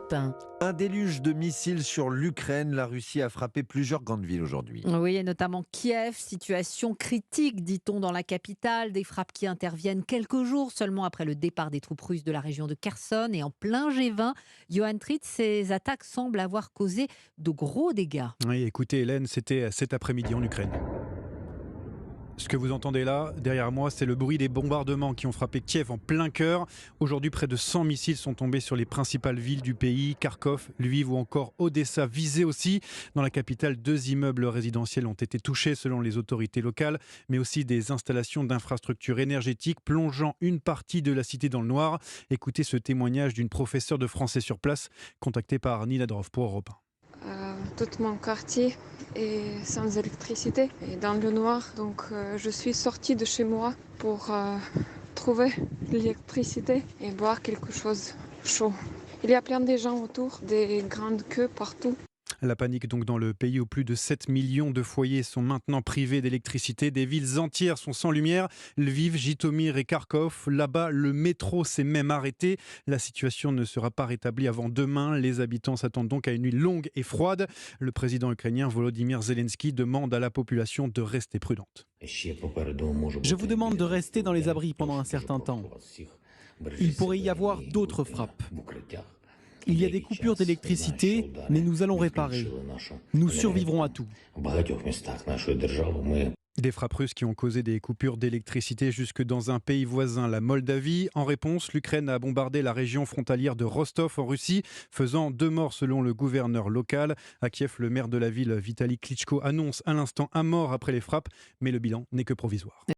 Philippe. Un déluge de missiles sur l'Ukraine. La Russie a frappé plusieurs grandes villes aujourd'hui. Oui, et notamment Kiev, situation critique, dit-on, dans la capitale. Des frappes qui interviennent quelques jours seulement après le départ des troupes russes de la région de Kherson et en plein G20. Johan Tritz, ces attaques semblent avoir causé de gros dégâts. Oui, écoutez Hélène, c'était cet après-midi en Ukraine. Ce que vous entendez là, derrière moi, c'est le bruit des bombardements qui ont frappé Kiev en plein cœur. Aujourd'hui, près de 100 missiles sont tombés sur les principales villes du pays, Kharkov, Lviv ou encore Odessa, visés aussi. Dans la capitale, 2 immeubles résidentiels ont été touchés selon les autorités locales, mais aussi des installations d'infrastructures énergétiques plongeant une partie de la cité dans le noir. Écoutez ce témoignage d'une professeure de français sur place, contactée par Nina Drov pour Europe 1. Tout mon quartier est sans électricité et dans le noir. Donc je suis sortie de chez moi pour trouver l'électricité et boire quelque chose chaud. Il y a plein de gens autour, des grandes queues partout. La panique donc dans le pays où plus de 7 millions de foyers sont maintenant privés d'électricité. Des villes entières sont sans lumière. Lviv, Jitomir et Kharkov. Là-bas, le métro s'est même arrêté. La situation ne sera pas rétablie avant demain. Les habitants s'attendent donc à une nuit longue et froide. Le président ukrainien Volodymyr Zelensky demande à la population de rester prudente. Je vous demande de rester dans les abris pendant un certain temps. Il pourrait y avoir d'autres frappes. Il y a des coupures d'électricité, mais nous allons réparer. Nous survivrons à tout. Des frappes russes qui ont causé des coupures d'électricité jusque dans un pays voisin, la Moldavie. En réponse, l'Ukraine a bombardé la région frontalière de Rostov en Russie, faisant 2 morts selon le gouverneur local. À Kiev, le maire de la ville, Vitali Klitschko, annonce à l'instant un mort après les frappes, mais le bilan n'est que provisoire.